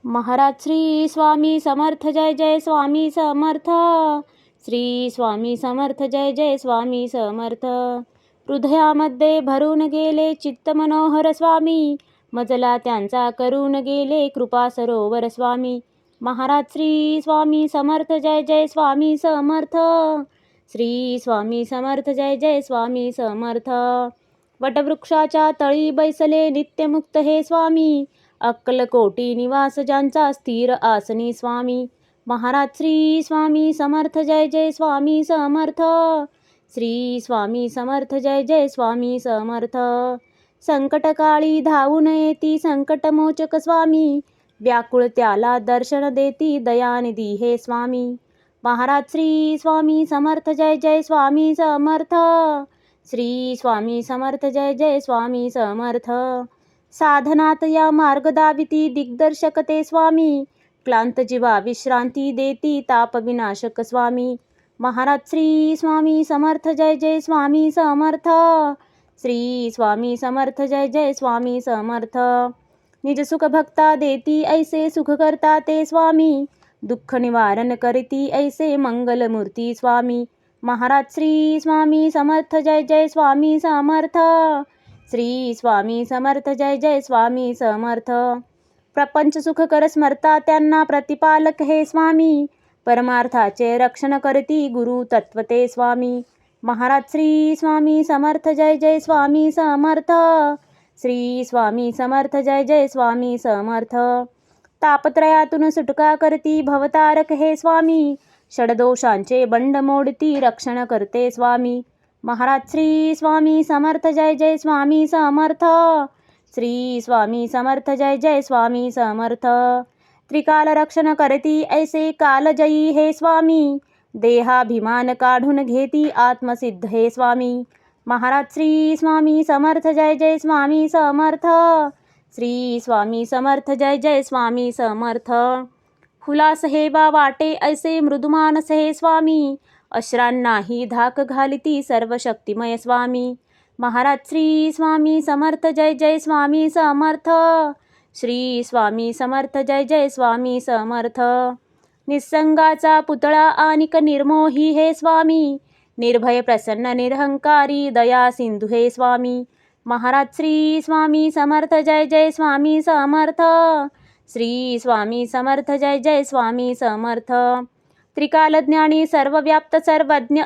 महाराज श्री स्वामी समर्थ जय जय स्वामी समर्थ. श्री स्वामी समर्थ जय जय स्वामी समर्थ. हृदयामध्ये भरून गेले चित्त मनोहर स्वामी, मजला त्यांचा करून गेले कृपा सरोवर स्वामी. महाराज श्री स्वामी समर्थ जय जय स्वामी समर्थ. श्री स्वामी समर्थ जय जय स्वामी समर्थ. वटवृक्षाच्या तळी बैसले नित्यमुक्त हे स्वामी, अक्कलकोटी निवास ज्यांचा स्थिर आसनी स्वामी. महाराज श्री स्वामी समर्थ जय जय स्वामी समर्थ. श्री स्वामी समर्थ जय जय स्वामी समर्थ. संकटकाळी धावून येती संकटमोचक स्वामी, व्याकुळ त्याला दर्शन देती दयानिधी हे स्वामी. महाराज श्री स्वामी समर्थ जय जय स्वामी समर्थ. श्री स्वामी समर्थ जय जय स्वामी समर्थ. साधनात या मार्ग दाविती दिग्दर्शक ते स्वामी, क्लांत जीवा विश्रांती देती ताप विनाशक स्वामी. महाराज श्री स्वामी समर्थ जय जय स्वामी समर्थ. श्री स्वामी समर्थ जय जय स्वामी समर्थ. निज सुख भक्ता देती ऐसे सुख करता ते स्वामी, दुःख निवारण करती ऐसे मंगलमूर्ती स्वामी. महाराज श्री स्वामी समर्थ जय जय स्वामी समर्थ. श्री स्वामी समर्थ जय जय स्वामी समर्थ. प्रपंच सुख कर स्मरता त्यांना प्रतिपालक हे स्वामी, परमार्थाचे रक्षण करती गुरु तत्वते स्वामी. महाराज श्री स्वामी समर्थ जय जय स्वामी समर्थ. श्री स्वामी समर्थ जय जय स्वामी समर्थ. तापत्रयातून सुटका करती भवतारक हे स्वामी, षडदोषांचे बंड मोडती रक्षण करते स्वामी. महाराज श्री स्वामी समर्थ जय जय स्वामी समर्थ. श्री स्वामी समर्थ जय जय स्वामी समर्थ. त्रिकाल रक्षण करती ऐसे कालजयी हे स्वामी, देहाभिमान काढून घेती आत्मसिद्ध हे स्वामी. महाराज श्री स्वामी समर्थ जय जय स्वामी समर्थ. श्री स्वामी समर्थ जय जय स्वामी समर्थ. हुलास हे बा वाटे ऐसे मृदुमानस हे स्वामी, अश्रांनाही धाक घालिती सर्व शक्तिमय स्वामी. महाराज श्री स्वामी समर्थ जय जय स्वामी समर्थ. श्री स्वामी समर्थ जय जय स्वामी समर्थ. निसंगाचा पुतळा आणिक निर्मोही हे स्वामी, निर्भय प्रसन्न निरहंकारी दया सिंधू हे स्वामी. महाराज श्री स्वामी समर्थ जय जय स्वामी समर्थ. श्री स्वामी समर्थ जय जय स्वामी समर्थ. त्रिकालज्ञानी सर्वव्याप्त सर्वज्ञ